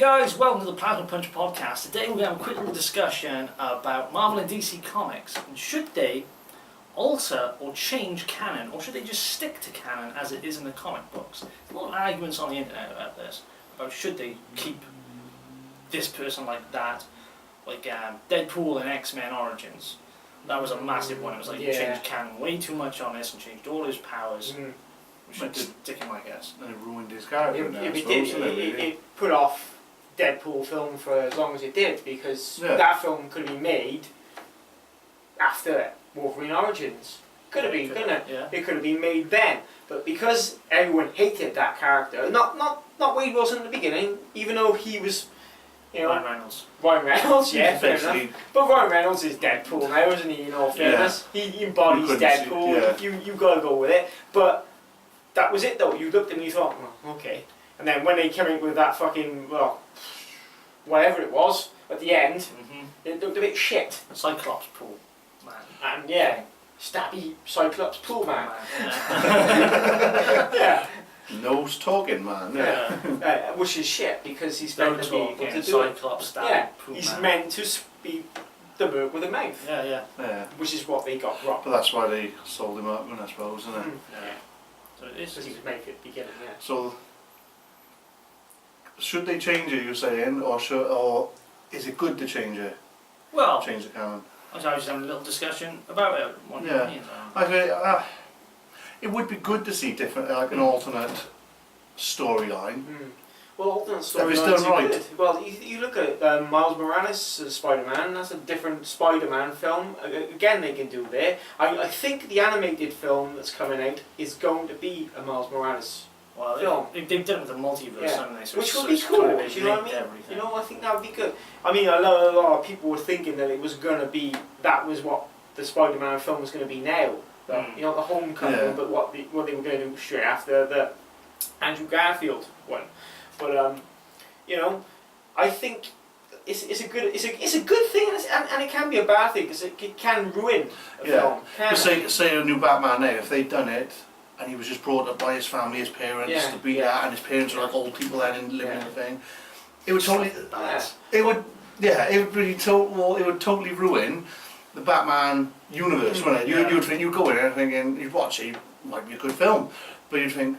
guys, welcome to the Plazma Punch podcast. Today we're going to have a quick little discussion about Marvel and DC Comics. And should they alter or change canon, or should they just stick to canon as it is in the comic books? There's a lot of arguments on the internet about this, about should they keep this person like that, like Deadpool and X-Men Origins. That was a massive one. It was like you changed canon way too much on this and changed all his powers. We should stick him, I guess. And it ruined his character. It put off Deadpool film for as long as it did, because that film could have been made after Wolverine Origins. Could have been, couldn't it? Yeah. It could have been made then, but because everyone hated that character, not Wade Wilson at the beginning, even though he was, you know, Ryan Reynolds, yeah, fair enough. But Ryan Reynolds is Deadpool now, isn't he? In all fairness, he embodies Deadpool. You gotta go with it, but. That was it though. You looked at him and you thought, well, okay. And then when they came in with that fucking, well, whatever it was, at the end, it looked a bit shit. Cyclops pool, man. And stabby Cyclops pool man. Nose talking man. Which is shit, because he's meant to be able to do Cyclops stabby pool he's man. meant to be the bird with a mouth. Yeah. Which is what they got wrong. But that's why they sold him up, I suppose, isn't it? Yeah. So it is. Because he was made at the beginning, So, should they change it, you're saying, or is it good to change it? Well, change the canon. I was just having a little discussion about it. I think it would be good to see different, like an alternate storyline. Well, alternate storylines are good. Well, you look at Miles Morales as Spider-Man. That's a different Spider-Man film. Again, they can do there. I think the animated film that's coming out is going to be a Miles Morales film. They've done it with the multiverse, haven't they? So which would be cool. Do you know what I mean? Everything. You know, I think that would be good. I mean, a lot of people were thinking that it was going to be, that was what the Spider-Man film was going to be now. You know, the Homecoming, but what they were going to do straight after the Andrew Garfield one. But you know, I think it's a good thing, and it can be a bad thing, because it can ruin a film. But say a new Batman now, if they'd done it and he was just brought up by his family, his parents to be that, and his parents were like old people then and living in the thing, it would totally it would totally ruin the Batman universe, wouldn't it? You'd go in there thinking, you'd watch it, it might be a good film, but you'd think,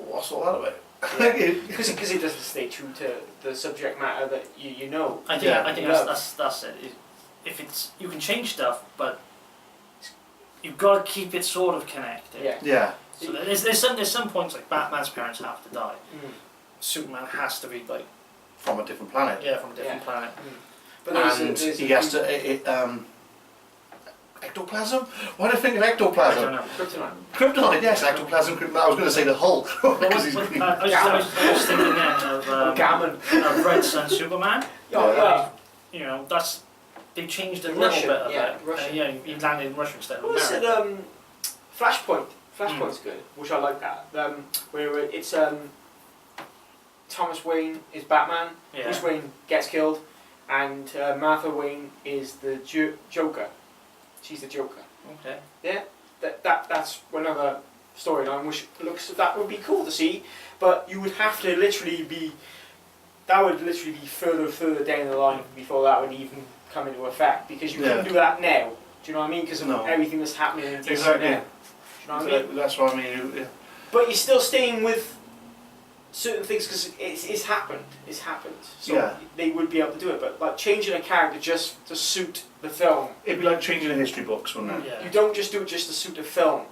what's all that about? Because it doesn't stay true to the subject matter that you know. I think that's it. If it's, you can change stuff, but you've got to keep it sort of connected. So there's some points, like Batman's parents have to die. Superman has to be like from a different planet. Yeah, from a different planet. But he has to. Ectoplasm? Why do I think of ectoplasm? Kryptonite, yes, ectoplasm. I was going to say the Hulk. Because he's green. I was thinking then of Red Sun Superman. You know, they changed a little bit of that. He landed in Russia instead of America. What was it? Flashpoint. Flashpoint's good, which I like that. Where it's Thomas Wayne is Batman, Bruce Wayne gets killed, and Martha Wayne is the Joker. She's the Joker. Okay. Yeah, that's another storyline which that would be cool to see, but you would have to literally be further down the line before that would even come into effect, because you couldn't do that now. Do you know what I mean? Because of everything that's happening in DC now. Do you know what I mean? That's what I mean. But you're still staying with certain things because it's happened. It's happened. So they would be able to do it. But like changing a character just to suit the film. It'd be like changing the history books, wouldn't it? Yeah. You don't just do it just to suit the film.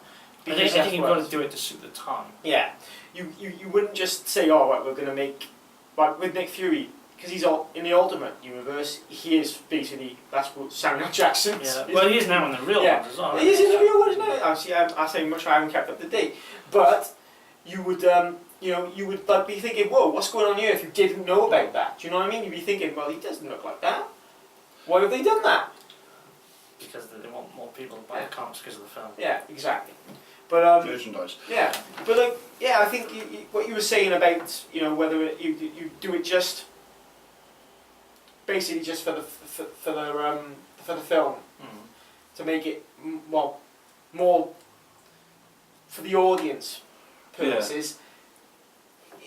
I think you've got to do it to suit the time. Yeah. You wouldn't just say, oh, right, we're going to make... Like with Nick Fury, because he's in the Ultimate Universe, he is basically... That's what Samuel Jackson is. Yeah. Well, he is now in the real ones as well. He is in the real ones now. Obviously, I say much I haven't kept up to date. But you would... you would like be thinking, whoa, what's going on here if you didn't know about that? Do you know what I mean? You'd be thinking, well, he doesn't look like that. Why have they done that? Because they want more people to buy the comics because of the film. Yeah, exactly. But merchandise. Yeah, but like, I think what you were saying about, whether you do it just basically just for the film to make it more for the audience purposes.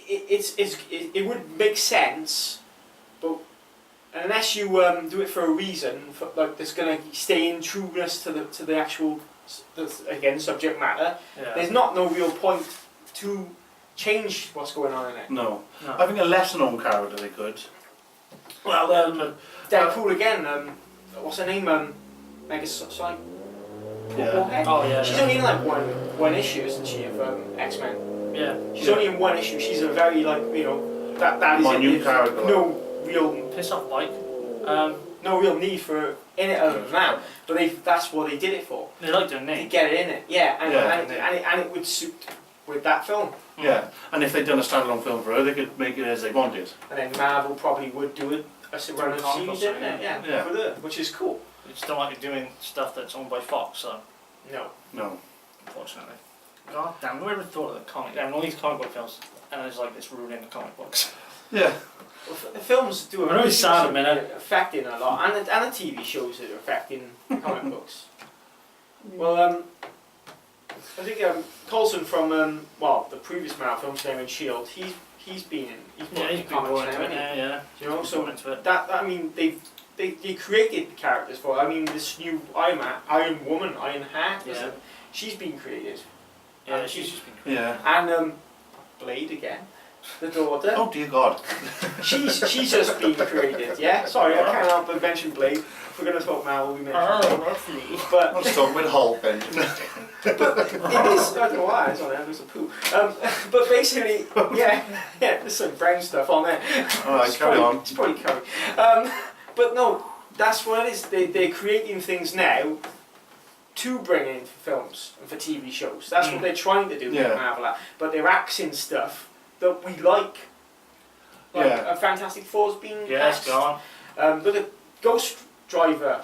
It would make sense And unless you do it for a reason, for, like that's going to stay in trueness to the actual, again, subject matter, there's no real point to change what's going on in it. No. I think a lesser known character they could. Well, Deadpool again. What's her name? Sorry. Yeah. Oh yeah. She's only in like one issue, isn't she, of X-Men? Yeah. She's only in one issue. She's a very that is minute character. No real piss off Mike. No real need for her in it other than that. But that's what they did it for. They liked her To name. get it in it, yeah, and it would suit with that film. Yeah, and if they'd done a standalone film for her, they could make it as they wanted. And then Marvel probably would do it a run of series, yeah. yeah, for her, which is cool. They just don't like doing stuff that's owned by Fox, so No. unfortunately. God damn, whoever thought of the comic? There are all these comic book films, and it's like it's ruining the comic books. Yeah. Well, the films do I'm really sad a minute. affecting a lot, and the TV shows that are affecting comic books. Well, I think Coulson from the previous Marvel films, name in S.H.I.E.L.D. He's been more now, into it. hasn't he? Yeah. You know, so into it. that I mean they created the characters for. I mean, this new Iron Woman, Iron Heart, she's been created. Yeah, she's just been created. Yeah. And Blade again, the daughter. Oh dear God. She's just been created. Yeah. Sorry, I can't help but mention Blade. If we're going to talk Marvel, we mention Blade. But Let's talk with Hulk then. but it is. I don't know why it's on there. There's a poo. But basically, yeah, there's some brown stuff on there. All right, carry on. It's probably curry. But no, that's what it is. They're creating things now to bring in for films and for TV shows. That's what they're trying to do with Marvel. But they're axing stuff that we like. Like a Fantastic Four's been axed. Gone. Look at Ghost Driver.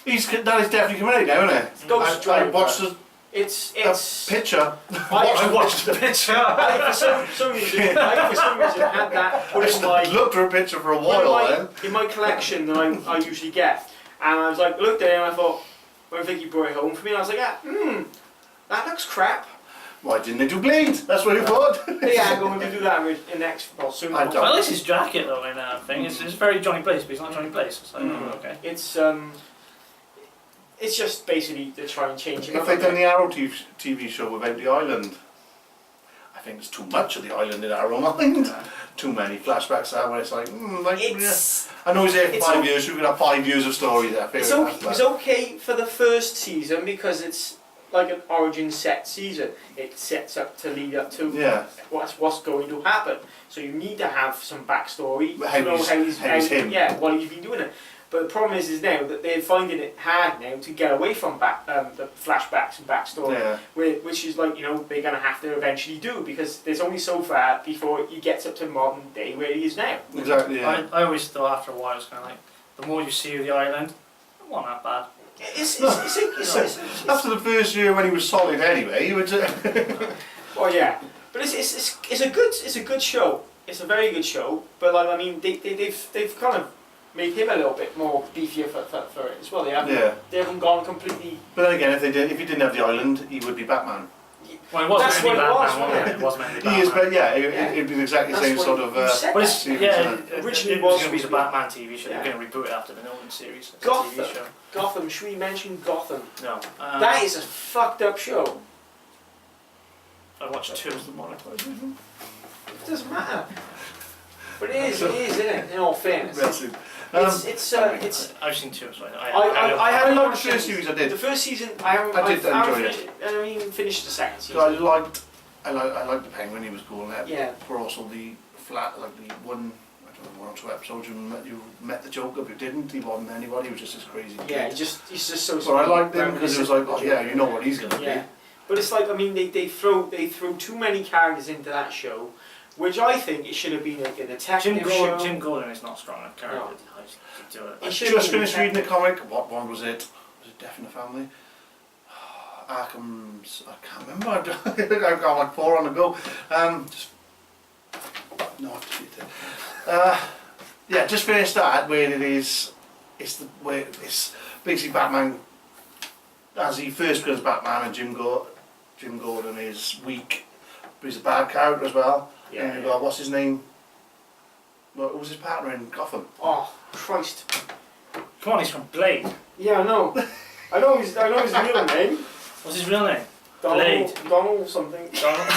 That is definitely coming out now, isn't it? Ghost Driver. I watched the It's picture. I watched the picture. I for some reason had that put in my looked for a picture for a while then. in my collection that I usually get, and I was like, looked at it and I thought, when Vicky brought it home for me, and I was like, that looks crap. Why didn't they do Blade? That's what you thought. Yeah, I'm going to do that in next soon. I don't. I like his jacket though in that thing. It's very Johnny Blaze, but he's not Johnny Blaze. It's like, okay. It's just basically to try and change it. If they'd done the Arrow TV show about the island, I think there's too much of the island in Arrow mind. Too many flashbacks there where it's like, I know he's there for 5 years, so we could have 5 years of story there. It was okay for the first season because it's like an origin set season. It sets up to lead up to what's going to happen. So you need to have some backstory to know what he's been doing it. But the problem is now that they're finding it hard now to get away from the flashbacks and backstory, which is like, they're going to have to eventually do because there's only so far before he gets up to modern day where he is now. Exactly, yeah. I always thought after a while it's kind of like, the more you see of the island, it wasn't that bad. It's after the first year when he was solid anyway, he would. Well, yeah, but it's a good show. It's a very good show. But like, I mean, they've kind of made him a little bit more beefier for it as well. They haven't gone completely. But then again, if he didn't have the island, he would be Batman. Well, it wasn't meant to be Batman, wasn't it? It was meant to be Batman. He is, but it'd be exactly the same sort of. But it's, originally it was going to be the Batman TV show. Yeah. They're going to reboot it after the Nolan series. It's Gotham. a TV show. Gotham. Should we mention Gotham? No. That is a fucked up show. I watched 2. It doesn't matter. But it is, isn't it? In all fairness. I've seen 2, so I haven't liked watched the first series. I did. The first season, I haven't even finished the second season. I liked the Penguin. He was cool in that. Yeah. But also the one. I don't know, 1 or 2 episodes. You met the Joker, but you didn't. He wasn't anybody. He was just this crazy kid. Yeah, he's just so. But I liked him because it was like, you know what he's gonna be. But it's like, I mean, they throw too many characters into that show, which I think it should have been like a detective show. Jim Gordon is not strong enough character to do it. I just finished reading the comic. What one was it? Was it Death in the Family? Arkham's. I can't remember. I've got like 4 on the go. Just finished that where it is. It's basically Batman as he first becomes Batman, and Jim Gordon is weak, but he's a bad character as well. And you've got what's his name? Well, who was his partner in Gotham? Oh, Christ. Come on, he's from Blade. Yeah, I know. I know his real name. What's his real name? Donald something. Donald.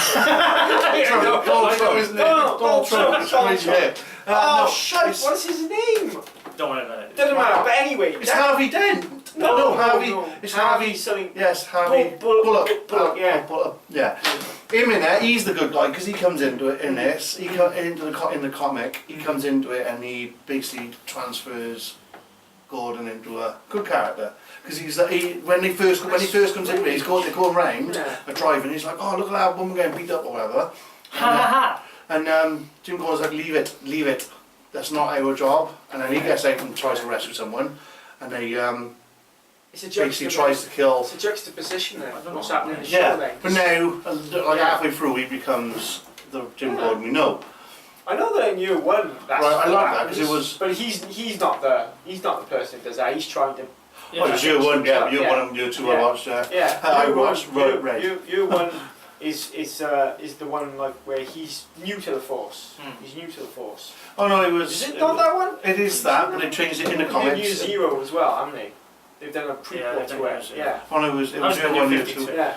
Donald Trump, isn't it? Donald Trump. It's crazy, yeah. Oh, No, shit, it's- what's his name? Don't worry about it. Doesn't matter, but anyway. It's Harvey Dent. No, Harvey. no. It's Harvey something. Yes, Harvey. Bullock, yeah. Bullock, yeah. Him in there, he's the good guy because he comes into it in this. He comes into in the comic. He comes into it and he basically transfers Gordon into a good character because when he first comes into it, they're going round a driving. He's like, oh look at that woman getting beat up or whatever. Ha ha ha. And Jim Gordon's like, leave it. That's not our job. And then he gets out and tries to rescue someone, and they It's a basically tries to kill. It's a juxtaposition there. I don't What's know. happening in the show Yeah, then? but now, like halfway through, he becomes the Jim Gordon we know. I know that in year one. That's Right, I what like that, happens, 'cause it was- But he's not the person who does that. He's trying to. Yeah, Oh, it was year one, yeah, year Yeah. one and year two I Yeah. watched. Yeah. I year watched one, Red. Year one is the one like where he's new to the Force. Hmm. He's new to the Force. Oh no, it was. Is it not that one? It is that, but they changed it in the They've done Year comics. Zero as well, haven't they? They've done a Yeah, prequel they've done to Year it. Zero. Yeah. Oh no, it was I was year gonna do one, year 52. two. Yeah.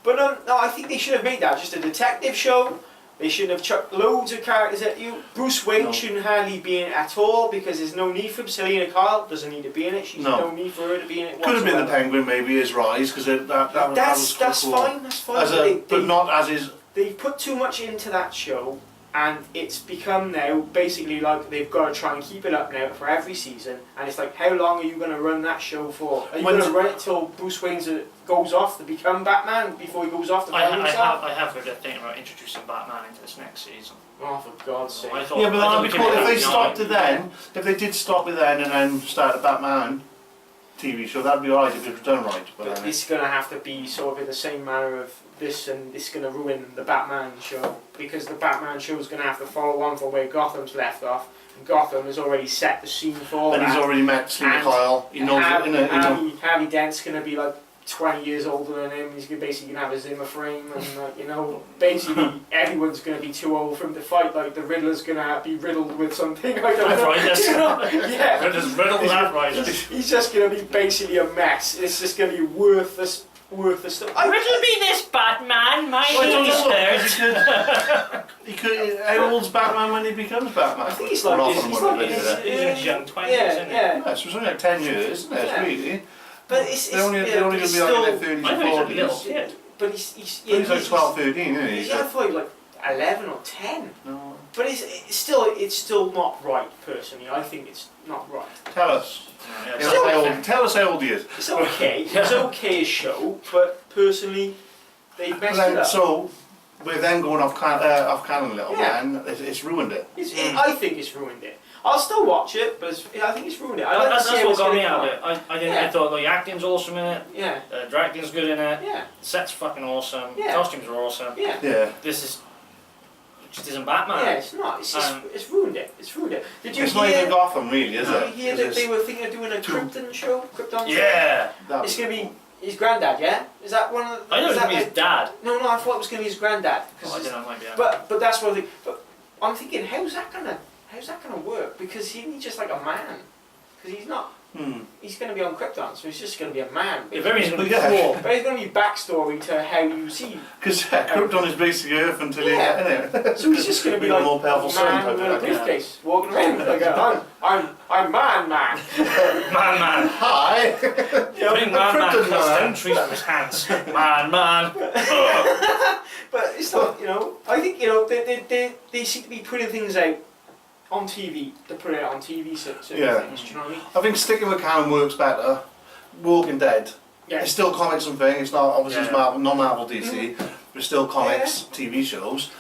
But no, I think they should have made that just a detective show. They shouldn't have chucked loads of characters at you. Bruce Wayne No. shouldn't hardly be in it at all because there's no need for him. Selena Kyle doesn't need to be in it. She's No. no need for her to be in it. Could have been the whatsoever. Penguin, maybe his rise, because that was That's cool. fine. That's fine. As a, but not as his. They've put too much into that show, and it's become now basically like they've got to try and keep it up now for every season. And it's like, how long are you going to run that show for? Are you going to run it till Bruce Wayne goes off to become Batman before he goes off to find himself? I have heard a thing about introducing Batman into this next season. Oh, for God's sake! I thought, Yeah, but I thought that'd we be could cool make if they that stopped it nine. then. If they did stop it then and then start a Batman TV show, that'd be alright if it was done right. But it's going to have to be sort of in the same manner of this, and it's going to ruin the Batman show because the Batman show is going to have to follow on from where Gotham's left off. And Gotham has already set the scene for and that. he's already met Selena And Kyle. He knows it, innit? Harvey Dent's going to be like 20 years older than him. He's basically going to have a Zimmer frame, and basically everyone's going to be too old for him to fight. Like the Riddler's going to be riddled with something. I don't know. Arthritis. Yeah. Riddled with arthritis. He's just going to be basically a mess. It's just going to be worthless stuff. Riddle be this, Batman. My Well, I don't knees know, hurt. he could. How old's Batman when he becomes Batman? I think he's Well, like not from he's what like I did he's there. in his young 20s, yeah, isn't he? yeah. Yeah, so it's only like 10 years, isn't it? Yeah. Really? But it's They're only yeah, going to be it's like still, in their 30s I and think he's a little 40s. kid. but he's He's like 12, 13, isn't he? He's probably like 11 or 10. No. But it's still not right. Personally, I think it's not right. Tell us. Yeah, Tell us how old he is. It's okay. It's okay as show, but personally, they messed it up. So, we're then going off canon a little bit, Yeah. and it's ruined it. I think it's ruined it. I'll still watch it, but I think it's ruined it. I like That's to see how what it's got me gonna out of come it. I Yeah. thought the acting's awesome in it, Yeah, directing's good in it, yeah, the set's fucking awesome, Yeah. costumes are awesome. yeah. Yeah. This is, it just isn't Batman. Yeah, it's not. It's just, it's ruined it. It's ruined it. Did you It's not hear? even Gotham, really, is Did it? you hear that they were thinking of doing a Krypton show? Krypton show? Yeah. It's gonna be his granddad. Yeah. Is that one of? I know is it's that going to be his dad. No, I thought it was gonna be his granddad. Oh, I don't know, it might be. But that's what I think. But I'm thinking, how's that gonna work? Because he's just like a man. Because he's not. He's going to be on Krypton, so he's just going to be a man. If everything's going to be Yeah. cool. But there's going to be backstory to how you see. Because Krypton is basically Earth until he Yeah. innit? So he's just going to be a like more powerful son man type with a of thing. briefcase, walking around like I'm man. Man. Hi! You know, Bring man Krypton cuts man. down trees with his hands. Man. But it's not, I think, they seem to be putting things out on TV, to put it out on TV, certain Yeah. things, do you know what I mean? I think sticking with canon works better. Walking Dead. Yeah. It's still comics and thing, it's not obviously it's Yeah. Marvel, non-Marvel DC, but still comics, TV shows.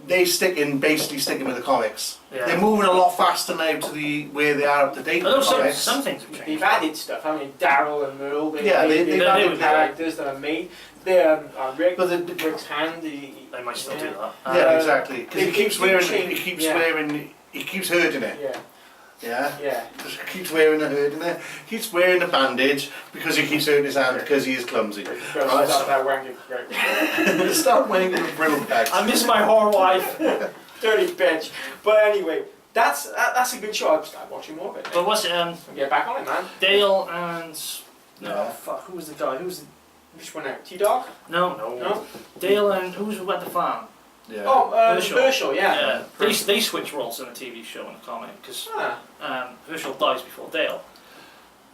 They basically sticking with the comics. Yeah. They're moving a lot faster now to where they are up to date with Although the comics. some things have They've changed. added stuff. I mean, Daryl and Merle. They've they've added added characters that are made. They're Rick. But Rick's hand. They might still do that. yeah, exactly. Because they he keeps keep wearing, changing, he keeps yeah. wearing, he keeps hurting it. Yeah. Yeah. Yeah. Just keeps wearing the hurting it. Keeps wearing the bandage because he keeps hurting his hand because he is clumsy. Right. Start that wanking. Right. Start winning with a brittle back. I miss my whore wife. Dirty bitch. But anyway, That's a good show. I'll start watching more of it. But what's it? Get back on it, man. Dale and Yeah. fuck. Who was the guy? Who was the, Which one now? T-Dog? no. Dale and who was at the farm? Yeah. Oh, Herschel. Herschel, yeah. They switch roles in a TV show and a comic because Herschel dies before Dale.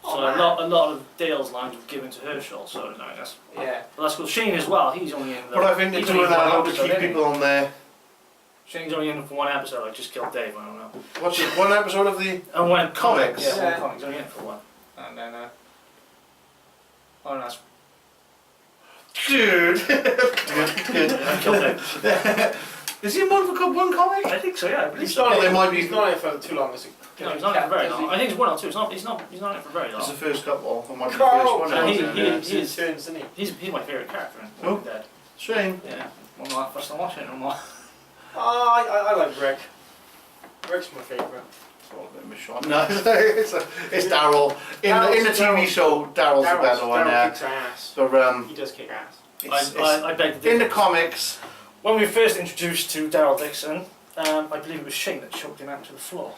So Oh, a lot of Dale's lines were given to Herschel. So no, that's Yeah. But that's cool. Shane as well. He's only in. But I think they're he's doing only in that one how to episode, keep isn't he? people on there. Shane's only in for one episode. I just killed Dave. I don't know. What's it? One episode of the. And one Comics? Yeah, Yeah. one comics. Only in for one. And then. Oh, no, that's. Dude. I killed Dave. Is he in one for one comic? I think so. Yeah, I believe He's so. not, Oh, they might be- he's not in it for too long. Is it? No, he's not in for very long. I think it's one or two. He's not in it for very long. It's the first couple. It might be the Carl! first one. So isn't it? he's- turns, isn't he? He's my favourite character in Oh. Walking Dead. Shane. Yeah. One of my first time watching it no more. Oh, I like Rick. Rick's my favourite. It's all a bit of a shot. No, it's Daryl. In the TV show, Daryl's the better one. Daryl Yeah. kicks ass. But He does kick ass. I beg to differ. in the comics. When we were first introduced to Daryl Dixon, I believe it was Shane that choked him out to the floor.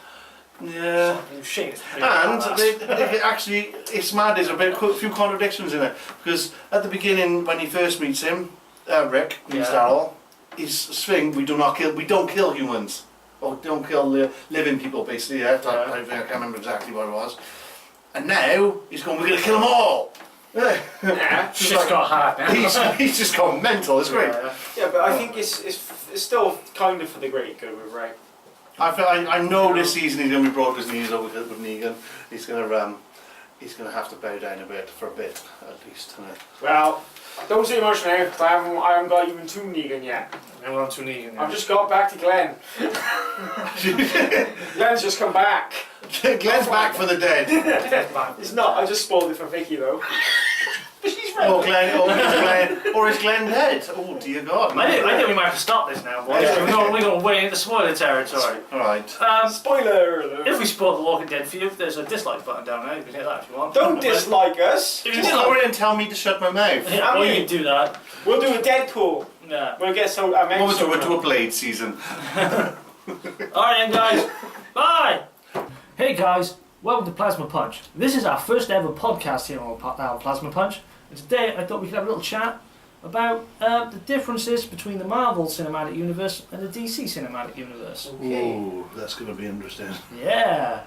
Yeah. It was Shane. And they actually, it's mad. There's a few contradictions in it because at the beginning, when he first meets him, Rick meets Yeah. Daryl. His thing: we don't kill humans, or don't kill living people. Basically, yeah. I can't remember exactly what it was. And now he's going, we're going to kill them all. Yeah. Shit's got hard now. He's just gone mental. It's great. Yeah, but I think it's still kind of for the great good with Rick. I know this season he's going to be broke his knees over with Negan. He's going to have to bow down a bit for a bit at least. Well, don't say much now, because I haven't got even to Negan yet. And we're on to Negan. I've just got back to Glenn. Glenn's just come back. Glenn's back for the dead. It's not, I just spoiled it for Vicky though. But she's ready. Or is Glenn dead? Oh dear God. I think we might have to stop this now, boys. Yeah. We're going way into spoiler territory. Alright. Spoiler alert. If we spoiled The Walking Dead for you, there's a dislike button down there. You can hit that if you want. Don't dislike us. If you Just dislike, hurry and tell me to shut my mouth. yeah, well, you can do that. We'll do a Deadpool. Yeah. We'll get some. We'll do a Blade season. Alright then, guys. Bye. Hey guys, welcome to Plasma Punch. This is our first ever podcast here on Plasma Punch. And today I thought we could have a little chat about the differences between the Marvel Cinematic Universe and the DC Cinematic Universe. Ooh, that's going to be interesting. Yeah.